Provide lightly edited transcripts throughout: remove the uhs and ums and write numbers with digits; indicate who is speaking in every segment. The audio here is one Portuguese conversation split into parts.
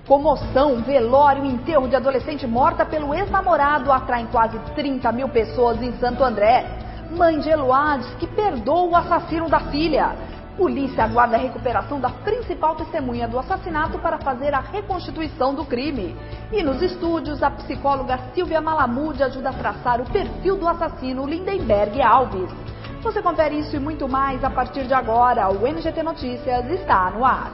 Speaker 1: Comoção, velório e enterro de adolescente morta pelo ex-namorado atraem quase 30 mil pessoas em Santo André. Mãe de Eloá diz que perdoa o assassino da filha. Polícia aguarda a recuperação da principal testemunha do assassinato para fazer a reconstituição do crime. E nos estúdios, a psicóloga Silvia Malamude ajuda a traçar o perfil do assassino Lindenberg Alves. Você confere isso e muito mais a partir de agora. O NGT Notícias está no ar.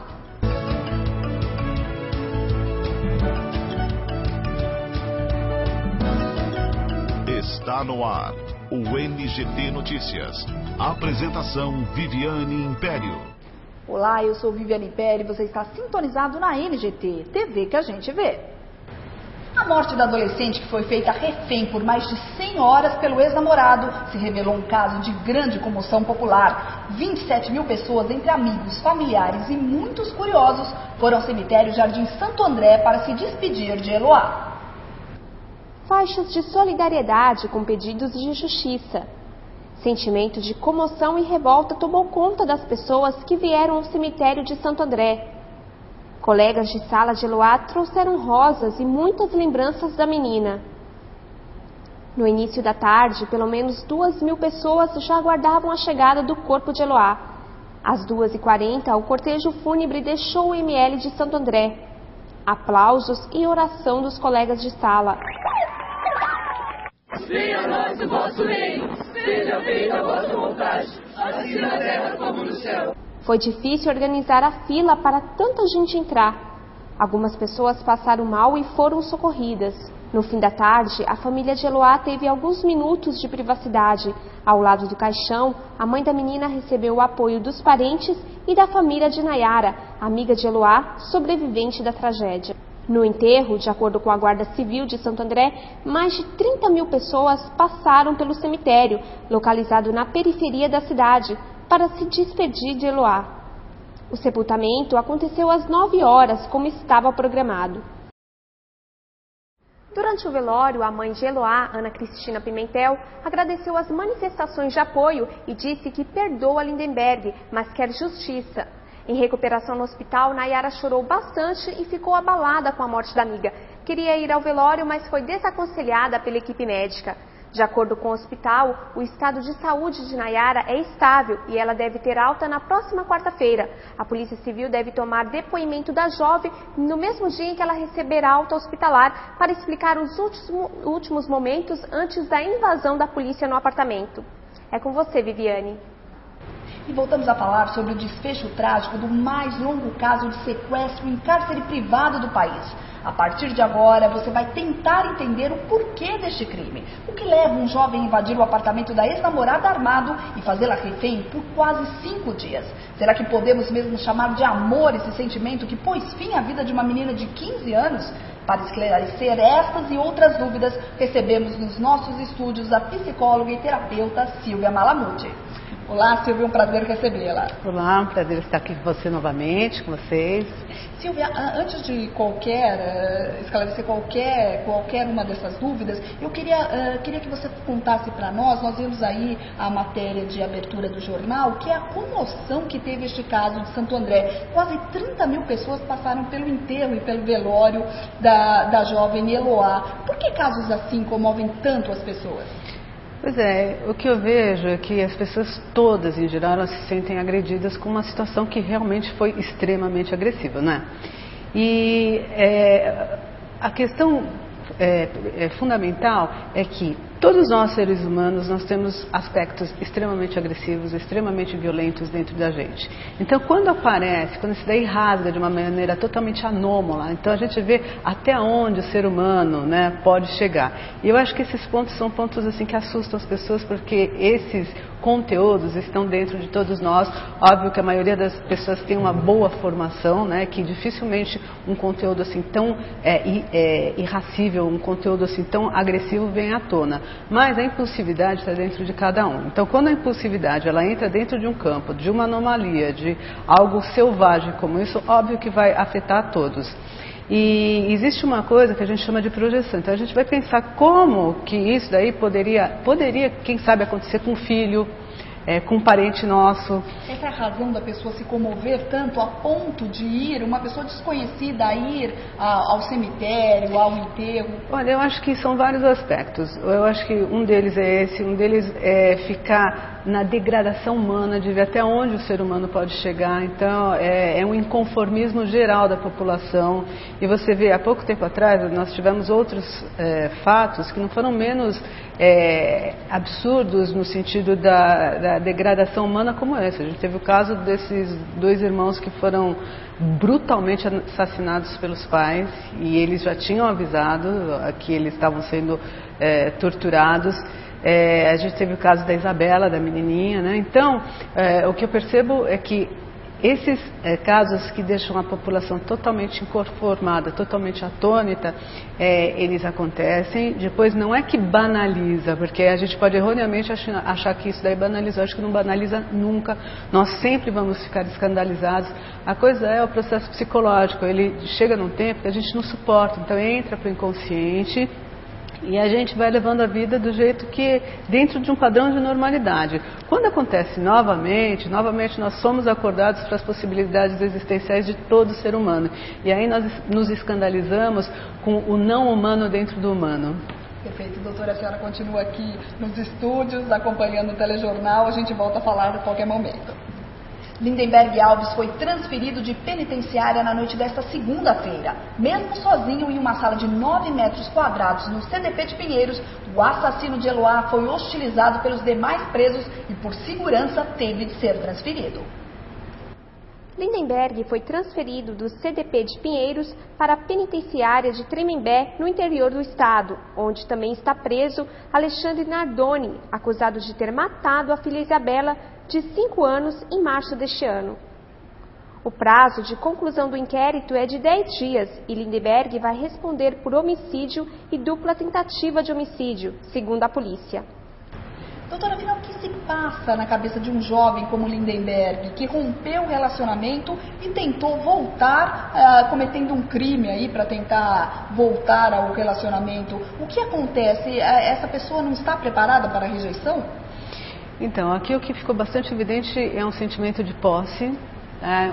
Speaker 2: Está no ar o NGT Notícias. Apresentação Viviane Império.
Speaker 1: Olá, eu sou Viviane Império e você está sintonizado na NGT, TV que a gente vê. A morte da adolescente, que foi feita refém por mais de 100 horas pelo ex-namorado, se revelou um caso de grande comoção popular. 27 mil pessoas, entre amigos, familiares e muitos curiosos, foram ao cemitério Jardim Santo André para se despedir de Eloá.
Speaker 3: Faixas de solidariedade com pedidos de justiça. Sentimento de comoção e revolta tomou conta das pessoas que vieram ao cemitério de Santo André. Colegas de sala de Eloá trouxeram rosas e muitas lembranças da menina. No início da tarde, pelo menos 2.000 pessoas já aguardavam a chegada do corpo de Eloá. Às 2h40, o cortejo fúnebre deixou o ML de Santo André. Aplausos e oração dos colegas de sala.
Speaker 4: Venha a nós o vosso reino, seja feita a vossa vontade, assim na terra como no céu.
Speaker 3: Foi difícil organizar a fila para tanta gente entrar. Algumas pessoas passaram mal e foram socorridas. No fim da tarde, a família de Eloá teve alguns minutos de privacidade. Ao lado do caixão, a mãe da menina recebeu o apoio dos parentes e da família de Nayara, amiga de Eloá, sobrevivente da tragédia. No enterro, de acordo com a Guarda Civil de Santo André, mais de 30 mil pessoas passaram pelo cemitério, localizado na periferia da cidade, para se despedir de Eloá. O sepultamento aconteceu às 9 horas, como estava programado. Durante o velório, a mãe de Eloá, Ana Cristina Pimentel, agradeceu as manifestações de apoio e disse que perdoa Lindenberg, mas quer justiça. Em recuperação no hospital, Nayara chorou bastante e ficou abalada com a morte da amiga. Queria ir ao velório, mas foi desaconselhada pela equipe médica. De acordo com o hospital, o estado de saúde de Nayara é estável e ela deve ter alta na próxima quarta-feira. A Polícia Civil deve tomar depoimento da jovem no mesmo dia em que ela receber alta hospitalar para explicar os últimos momentos antes da invasão da polícia no apartamento. É com você, Viviane.
Speaker 1: E voltamos a falar sobre o desfecho trágico do mais longo caso de sequestro em cárcere privado do país. A partir de agora, você vai tentar entender o porquê deste crime. O que leva um jovem a invadir o apartamento da ex-namorada armado e fazê-la refém por quase 5 dias. Será que podemos mesmo chamar de amor esse sentimento que pôs fim à vida de uma menina de 15 anos? Para esclarecer estas e outras dúvidas, recebemos nos nossos estúdios a psicóloga e terapeuta Silvia Malamude. Olá, Silvia, um prazer recebê-la.
Speaker 5: Olá, um prazer estar aqui com você novamente, com vocês.
Speaker 1: Silvia, antes de esclarecer qualquer uma dessas dúvidas, eu queria que você contasse para nós vimos aí a matéria de abertura do jornal, que é a comoção que teve este caso de Santo André. Quase 30 mil pessoas passaram pelo enterro e pelo velório da jovem Eloá. Por que casos assim comovem tanto as pessoas?
Speaker 5: Pois é, o que eu vejo é que as pessoas todas, em geral, elas se sentem agredidas com uma situação que realmente foi extremamente agressiva, né? E a questão fundamental é que todos nós, seres humanos, nós temos aspectos extremamente agressivos, extremamente violentos dentro da gente. Então, quando isso daí rasga de uma maneira totalmente anômala, então a gente vê até onde o ser humano, né, pode chegar. E eu acho que esses pontos são pontos assim que assustam as pessoas, porque esses conteúdos estão dentro de todos nós. Óbvio que a maioria das pessoas tem uma boa formação, né, que dificilmente um conteúdo assim tão irracível, um conteúdo assim tão agressivo vem à tona. Mas a impulsividade está dentro de cada um. Então, quando a impulsividade ela entra dentro de um campo, de uma anomalia, de algo selvagem como isso, óbvio que vai afetar a todos. E existe uma coisa que a gente chama de projeção. Então a gente vai pensar como que isso daí poderia quem sabe, acontecer com o filho, com um parente nosso.
Speaker 1: Essa é a razão da pessoa se comover tanto a ponto de ir, uma pessoa desconhecida, a ir ao cemitério, ao enterro?
Speaker 5: Olha, eu acho que são vários aspectos. Eu acho que um deles é esse, um deles é ficar na degradação humana, de ver até onde o ser humano pode chegar. Então, é um inconformismo geral da população. E você vê, há pouco tempo atrás, nós tivemos outros fatos que não foram menos absurdos no sentido da degradação humana como esse. A gente teve o caso desses 2 irmãos que foram brutalmente assassinados pelos pais, e eles já tinham avisado que eles estavam sendo torturados. A gente teve o caso da Isabela, da menininha, né? Então, o que eu percebo é que esses casos que deixam a população totalmente inconformada, totalmente atônita, eles acontecem. Depois, não é que banaliza, porque a gente pode erroneamente achar que isso daí banalizou. Acho que não banaliza nunca. Nós sempre vamos ficar escandalizados. A coisa é o processo psicológico. Ele chega num tempo que a gente não suporta. Então, entra para o inconsciente. E a gente vai levando a vida do jeito que, dentro de um padrão de normalidade. Quando acontece novamente nós somos acordados para as possibilidades existenciais de todo ser humano. E aí nós nos escandalizamos com o não humano dentro do humano.
Speaker 1: Perfeito, doutora, a senhora continua aqui nos estúdios, acompanhando o telejornal, a gente volta a falar a qualquer momento. Lindenberg Alves foi transferido de penitenciária na noite desta segunda-feira. Mesmo sozinho em uma sala de 9 metros quadrados no CDP de Pinheiros, o assassino de Eloá foi hostilizado pelos demais presos e, por segurança, teve de ser transferido.
Speaker 3: Lindenberg foi transferido do CDP de Pinheiros para a penitenciária de Tremembé, no interior do estado, onde também está preso Alexandre Nardoni, acusado de ter matado a filha Isabela, de 5 anos, em março deste ano. O prazo de conclusão do inquérito é de 10 dias e Lindenberg vai responder por homicídio e dupla tentativa de homicídio, segundo a polícia.
Speaker 1: Doutora, afinal, o que se passa na cabeça de um jovem como Lindenberg, que rompeu o relacionamento e tentou voltar cometendo um crime aí para tentar voltar ao relacionamento? O que acontece? Essa pessoa não está preparada para a rejeição?
Speaker 5: Então, aqui o que ficou bastante evidente é um sentimento de posse,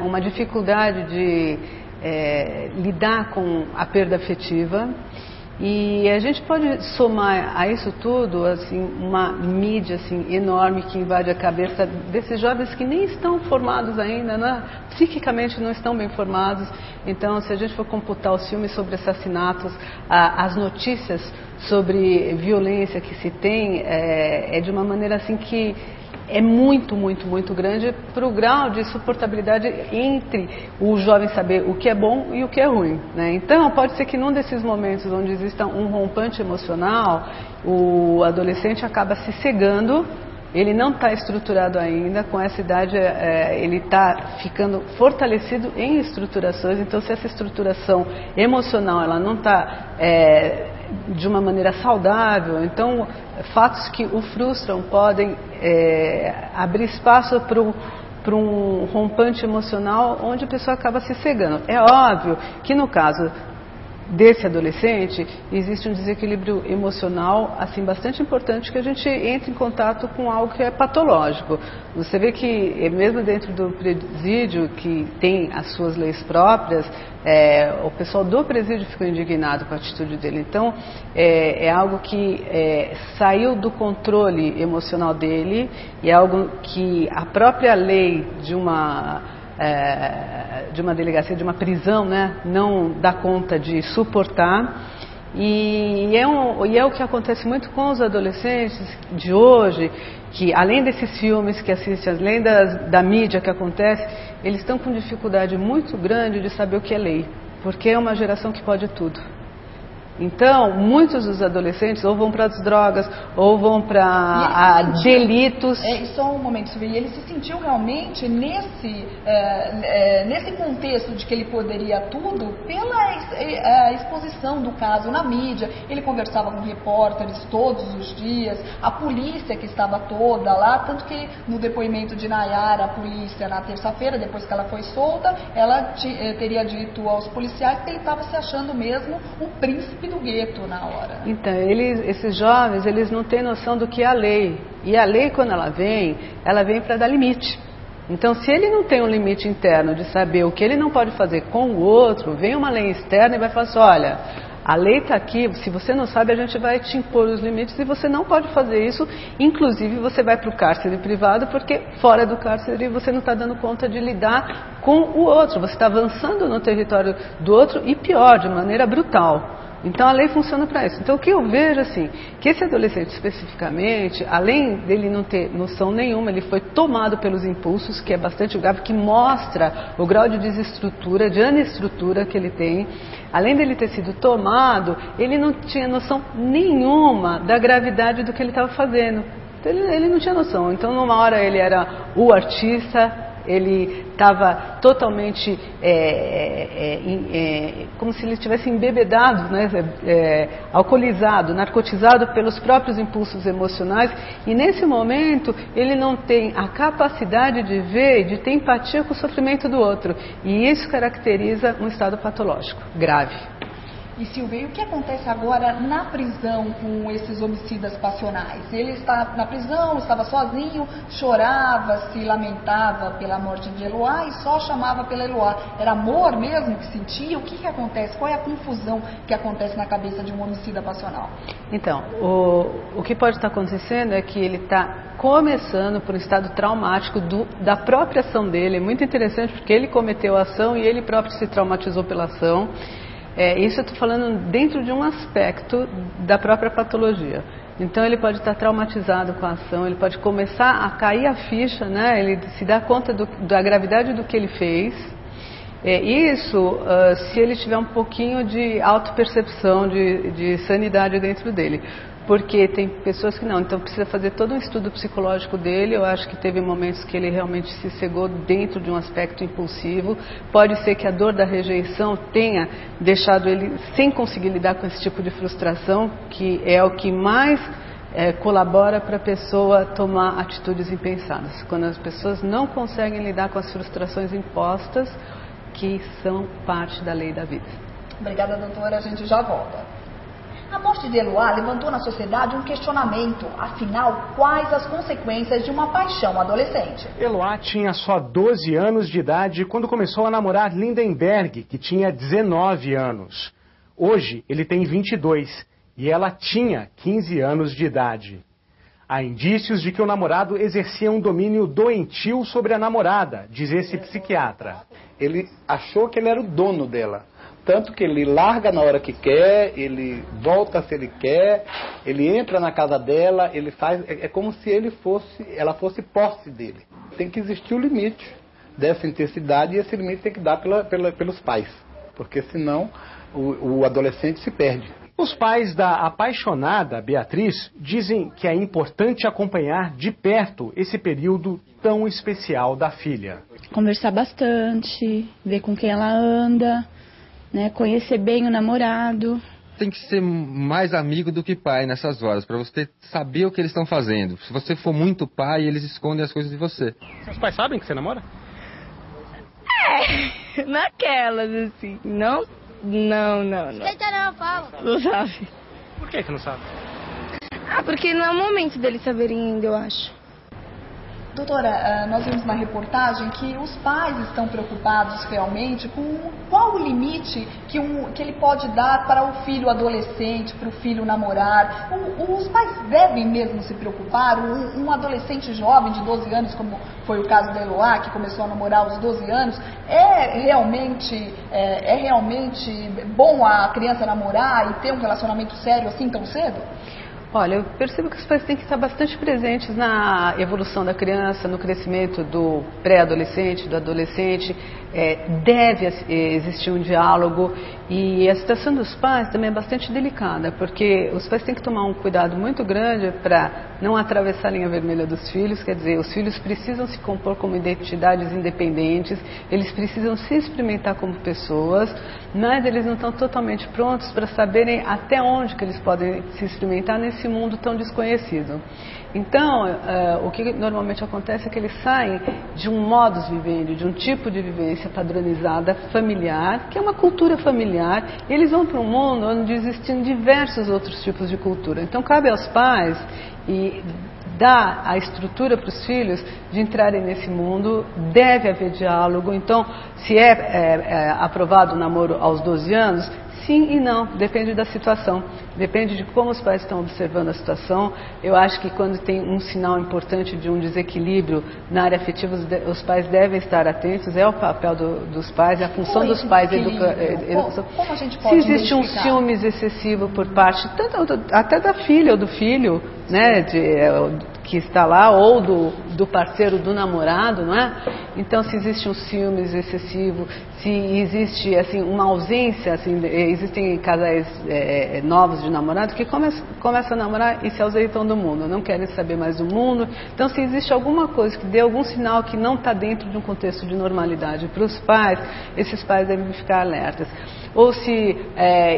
Speaker 5: uma dificuldade de lidar com a perda afetiva. E a gente pode somar a isso tudo assim, uma mídia assim, enorme que invade a cabeça desses jovens que nem estão formados ainda, né? Psiquicamente não estão bem formados. Então, se a gente for computar os filmes sobre assassinatos, as notícias sobre violência que se tem, é de uma maneira assim que é muito, muito, muito grande para o grau de suportabilidade entre o jovem saber o que é bom e o que é ruim, né? Então, pode ser que num desses momentos onde exista um rompante emocional, o adolescente acaba se cegando, ele não está estruturado ainda, com essa idade ele está ficando fortalecido em estruturações. Então, se essa estruturação emocional ela não está de uma maneira saudável, então fatos que o frustram podem abrir espaço para um rompante emocional onde a pessoa acaba se cegando. É óbvio que no caso desse adolescente existe um desequilíbrio emocional assim bastante importante, que a gente entra em contato com algo que é patológico. Você vê que mesmo dentro do presídio, que tem as suas leis próprias, o pessoal do presídio ficou indignado com a atitude dele. Então é algo que saiu do controle emocional dele, e é algo que a própria lei de uma delegacia, de uma prisão, né, não dá conta de suportar. E é o que acontece muito com os adolescentes de hoje, que além desses filmes que assistem, além da mídia que acontece, eles estão com dificuldade muito grande de saber o que é lei, porque é uma geração que pode tudo. Então, muitos dos adolescentes ou vão para as drogas, ou vão para delitos.
Speaker 1: Só um momento, Silvia. E ele se sentiu realmente nesse contexto de que ele poderia tudo pela exposição do caso na mídia. Ele conversava com repórteres todos os dias, a polícia que estava toda lá, tanto que no depoimento de Nayara, a polícia na terça-feira, depois que ela foi solta, ela teria dito aos policiais que ele estava se achando mesmo o príncipe clube do gueto na hora.
Speaker 5: Então, esses jovens, eles não têm noção do que é a lei. E a lei, quando ela vem para dar limite. Então, se ele não tem um limite interno de saber o que ele não pode fazer com o outro, vem uma lei externa e vai falar assim, olha, a lei está aqui, se você não sabe, a gente vai te impor os limites e você não pode fazer isso. Inclusive, você vai para o cárcere privado, porque fora do cárcere você não está dando conta de lidar com o outro. Você está avançando no território do outro e pior, de maneira brutal. Então a lei funciona para isso. Então o que eu vejo assim, que esse adolescente especificamente, além dele não ter noção nenhuma, ele foi tomado pelos impulsos, que é bastante grave, que mostra o grau de desestrutura, de anestrutura que ele tem. Além dele ter sido tomado, ele não tinha noção nenhuma da gravidade do que ele estava fazendo. Então, ele não tinha noção. Então numa hora ele era o artista, ele estava totalmente como se ele estivesse embebedado, né, alcoolizado, narcotizado pelos próprios impulsos emocionais, e nesse momento ele não tem a capacidade de ver, de ter empatia com o sofrimento do outro, e isso caracteriza um estado patológico grave.
Speaker 1: E Silvia, e o que acontece agora na prisão com esses homicidas passionais? Ele está na prisão, estava sozinho, chorava, se lamentava pela morte de Eloá e só chamava pela Eloá. Era amor mesmo que sentia? O que acontece? Qual é a confusão que acontece na cabeça de um homicida passional?
Speaker 5: Então, o que pode estar acontecendo é que ele está começando por um estado traumático da própria ação dele. É muito interessante porque ele cometeu a ação e ele próprio se traumatizou pela ação. Isso eu estou falando dentro de um aspecto da própria patologia. Então ele pode estar traumatizado com a ação, ele pode começar a cair a ficha, né? Ele se dá conta da gravidade do que ele fez. Isso se ele tiver um pouquinho de autopercepção, de sanidade dentro dele. Porque tem pessoas que não, então precisa fazer todo um estudo psicológico dele. Eu acho que teve momentos que ele realmente se cegou dentro de um aspecto impulsivo. Pode ser que a dor da rejeição tenha deixado ele sem conseguir lidar com esse tipo de frustração, que é o que mais colabora para a pessoa tomar atitudes impensadas. Quando as pessoas não conseguem lidar com as frustrações impostas, que são parte da lei da vida.
Speaker 1: Obrigada, doutora. A gente já volta. A morte de Eloá levantou na sociedade um questionamento. Afinal, quais as consequências de uma paixão adolescente?
Speaker 6: Eloá tinha só 12 anos de idade quando começou a namorar Lindenberg, que tinha 19 anos. Hoje, ele tem 22 e ela tinha 15 anos de idade. Há indícios de que o namorado exercia um domínio doentio sobre a namorada, diz esse psiquiatra.
Speaker 7: Ele achou que ele era o dono dela. Tanto que ele larga na hora que quer, ele volta se ele quer, ele entra na casa dela, ele faz... É como se ela fosse posse dele. Tem que existir o limite dessa intensidade e esse limite tem que dar pelos pais. Porque senão o adolescente se perde.
Speaker 6: Os pais da apaixonada Beatriz dizem que é importante acompanhar de perto esse período tão especial da filha.
Speaker 8: Conversar bastante, ver com quem ela anda, né, conhecer bem o namorado.
Speaker 9: Tem que ser mais amigo do que pai nessas horas, para você saber o que eles estão fazendo. Se você for muito pai, eles escondem as coisas de você.
Speaker 6: Seus pais sabem que você namora?
Speaker 8: Naquelas, assim. Não.
Speaker 10: Não fala.
Speaker 8: Não sabe.
Speaker 6: Por que você não sabe?
Speaker 8: Porque não é o momento deles saberem ainda, eu acho.
Speaker 1: Doutora, nós vimos na reportagem que os pais estão preocupados realmente com qual o limite que ele pode dar para o filho adolescente, para o filho namorar. Os pais devem mesmo se preocupar. Um adolescente jovem de 12 anos, como foi o caso da Eloá, que começou a namorar aos 12 anos, é realmente bom a criança namorar e ter um relacionamento sério assim tão cedo?
Speaker 5: Olha, eu percebo que os pais têm que estar bastante presentes na evolução da criança, no crescimento do pré-adolescente, do adolescente. Deve existir um diálogo e a situação dos pais também é bastante delicada, porque os pais têm que tomar um cuidado muito grande para não atravessar a linha vermelha dos filhos. Quer dizer, os filhos precisam se compor como identidades independentes, eles precisam se experimentar como pessoas, mas eles não estão totalmente prontos para saberem até onde que eles podem se experimentar nesse esse mundo tão desconhecido. Então, o que normalmente acontece é que eles saem de um modus vivendi, de um tipo de vivência padronizada familiar, que é uma cultura familiar, e eles vão para um mundo onde existem diversos outros tipos de cultura. Então, cabe aos pais e dar a estrutura para os filhos de entrarem nesse mundo, deve haver diálogo. Então, se é aprovado o namoro aos 12 anos, sim e não, depende da situação, depende de como os pais estão observando a situação. Eu acho que quando tem um sinal importante de um desequilíbrio na área afetiva, os pais devem estar atentos, é o papel dos pais, é a função dos pais.
Speaker 1: Como a gente pode
Speaker 5: se existe um ciúmes excessivo por parte até da filha ou do filho, né, que está lá, ou do parceiro, do namorado, não é? Então, se existe um ciúmes excessivo, se existe assim uma ausência, assim, existem casais novos de namorado que começam a namorar e se ausentam do mundo, não querem saber mais do mundo. Então, se existe alguma coisa que dê algum sinal que não está dentro de um contexto de normalidade para os pais, esses pais devem ficar alertas. Ou se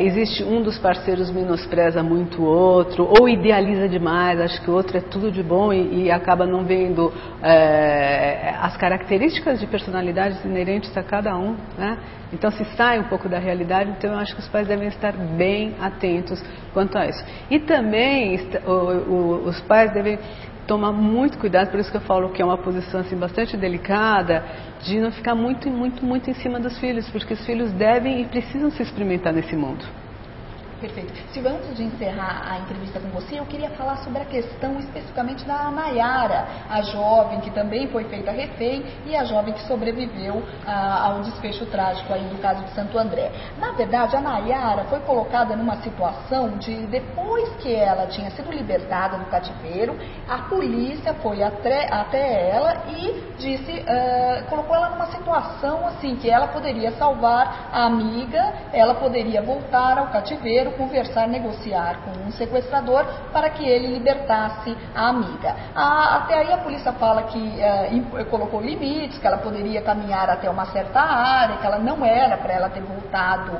Speaker 5: existe um dos parceiros menospreza muito o outro, ou idealiza demais, acha que o outro é tudo de bom e acaba não vendo as características de personalidades inerentes a cada um, né? Então, se sai um pouco da realidade, então eu acho que os pais devem estar bem atentos quanto a isso. E também os pais devem tomar muito cuidado, por isso que eu falo que é uma posição assim, bastante delicada, de não ficar muito em cima dos filhos, porque os filhos devem e precisam se experimentar nesse mundo.
Speaker 1: Perfeito. Silvia, antes de encerrar a entrevista com você, eu queria falar sobre a questão especificamente da Nayara, a jovem que também foi feita refém e a jovem que sobreviveu ao desfecho trágico aí do caso de Santo André. Na verdade, a Nayara foi colocada numa situação de, depois que ela tinha sido libertada do cativeiro, a polícia foi até ela e colocou ela numa situação assim, que ela poderia salvar a amiga, ela poderia voltar ao cativeiro, conversar, negociar com um sequestrador para que ele libertasse a amiga. Até aí a polícia fala que colocou limites, que ela poderia caminhar até uma certa área, que ela não era para ela ter voltado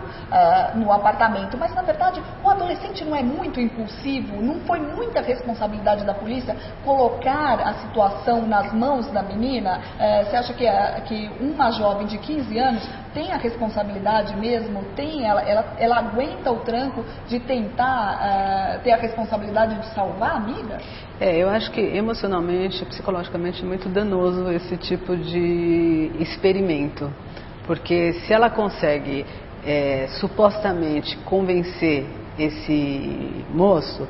Speaker 1: no apartamento, mas na verdade o adolescente não é muito impulsivo, não foi muita responsabilidade da polícia colocar a situação nas mãos da menina? Você acha que uma jovem de 15 anos tem a responsabilidade mesmo, ela aguenta o tranco de tentar ter a responsabilidade de salvar a amiga?
Speaker 5: Eu acho que emocionalmente, psicologicamente é muito danoso esse tipo de experimento, porque se ela consegue supostamente convencer esse moço,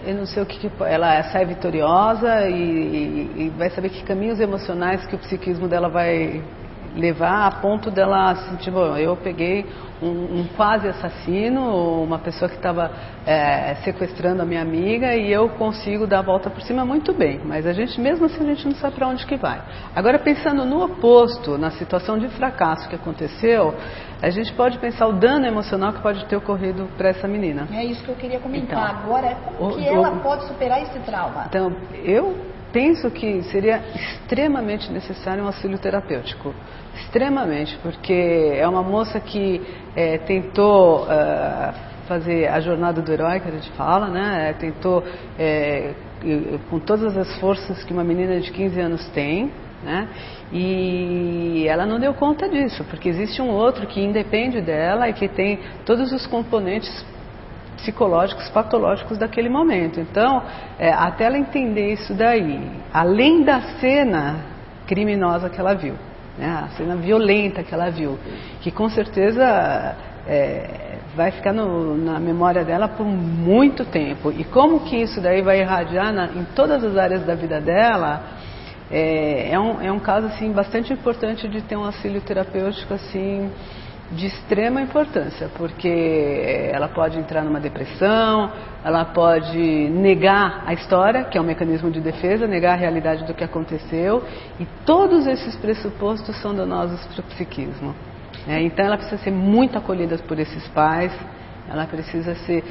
Speaker 5: eu não sei ela sai vitoriosa e vai saber que caminhos emocionais que o psiquismo dela vai levar a ponto dela sentir, bom, eu peguei um quase assassino, uma pessoa que estava sequestrando a minha amiga e eu consigo dar a volta por cima muito bem, mas mesmo assim a gente não sabe para onde que vai. Agora, pensando no oposto, na situação de fracasso que aconteceu, a gente pode pensar o dano emocional que pode ter ocorrido para essa menina.
Speaker 1: É isso que eu queria comentar agora, como que ela pode superar esse trauma?
Speaker 5: Então, eu penso que seria extremamente necessário um auxílio terapêutico, extremamente, porque é uma moça que tentou fazer a jornada do herói, que a gente fala, né? Tentou com todas as forças que uma menina de 15 anos tem, né? E ela não deu conta disso, porque existe um outro que independe dela e que tem todos os componentes psicológicos, patológicos daquele momento. Então, até ela entender isso daí, além da cena criminosa que ela viu, né, a cena violenta que ela viu, que com certeza vai ficar na memória dela por muito tempo, e como que isso daí vai irradiar em todas as áreas da vida dela, é um caso assim, bastante importante de ter um auxílio terapêutico assim, de extrema importância, porque ela pode entrar numa depressão, ela pode negar a história, que é um mecanismo de defesa, negar a realidade do que aconteceu, e todos esses pressupostos são danosos para o psiquismo. Então ela precisa ser muito acolhida por esses pais, Ela precisa ser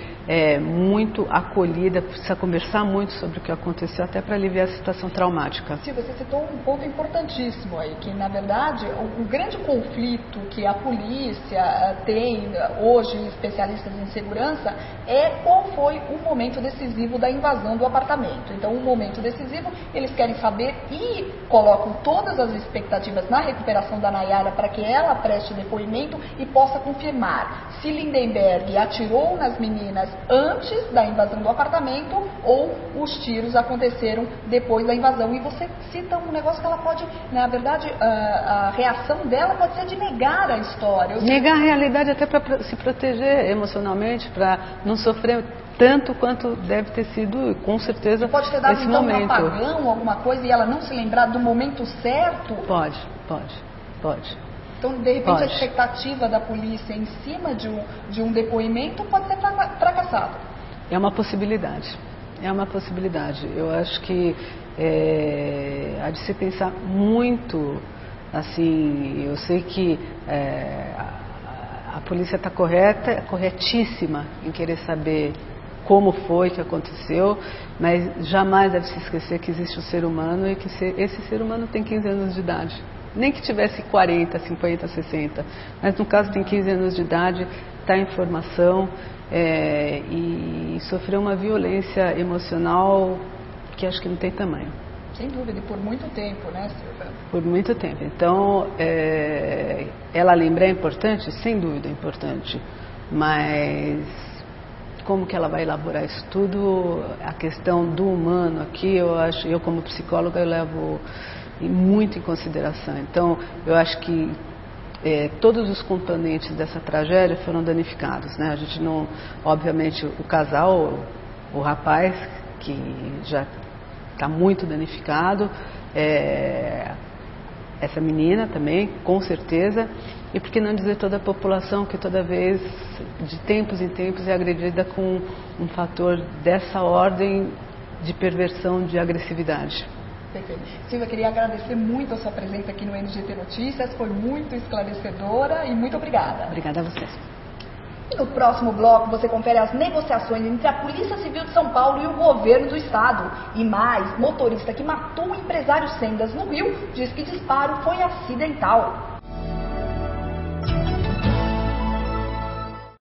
Speaker 5: muito acolhida, precisa conversar muito sobre o que aconteceu, até para aliviar a situação traumática.
Speaker 1: Silvia, você citou um ponto importantíssimo aí, que na verdade o grande conflito que a polícia tem hoje, especialistas em segurança, é qual foi o momento decisivo da invasão do apartamento. Então, o momento decisivo, eles querem saber e colocam todas as expectativas na recuperação da Nayara para que ela preste depoimento e possa confirmar se Lindenberg atirou nas meninas antes da invasão do apartamento ou os tiros aconteceram depois da invasão. E você cita um negócio que ela pode, na verdade, a reação dela pode ser de negar a história.
Speaker 5: Negar a realidade até para se proteger emocionalmente, para não sofrer tanto quanto deve ter sido, com certeza,
Speaker 1: pode ter dado
Speaker 5: esse
Speaker 1: então
Speaker 5: momento.
Speaker 1: Um apagão, alguma coisa, e ela não se lembrar do momento certo?
Speaker 5: Pode.
Speaker 1: Então, de repente, a expectativa da polícia em cima de um depoimento pode ser fracassada.
Speaker 5: É uma possibilidade. Eu acho que há de se pensar muito, assim, eu sei que a polícia está corretíssima em querer saber como foi que aconteceu, mas jamais deve se esquecer que existe um ser humano e que esse ser humano tem 15 anos de idade. Nem que tivesse 40, 50, 60, mas no caso tem 15 anos de idade, está em formação e sofreu uma violência emocional que acho que não tem tamanho.
Speaker 1: Sem dúvida, e por muito tempo, né, Silvia?
Speaker 5: Por muito tempo. Então, ela lembrar é importante? Sem dúvida é importante, mas como que ela vai elaborar isso tudo? A questão do humano aqui, eu como psicóloga, eu levo muito em consideração. Então, eu acho que todos os componentes dessa tragédia foram danificados, né? A gente não, obviamente, o casal, o rapaz, que já está muito danificado, essa menina também, com certeza, e por que não dizer toda a população que toda vez, de tempos em tempos, é agredida com um fator dessa ordem de perversão, de agressividade.
Speaker 1: Perfeito. Silvia, queria agradecer muito a sua presença aqui no NGT Notícias, foi muito esclarecedora e muito obrigada.
Speaker 5: Obrigada a vocês.
Speaker 1: E no próximo bloco você confere as negociações entre a Polícia Civil de São Paulo e o governo do estado. E mais, motorista que matou o empresário Sendas no Rio diz que disparo foi acidental.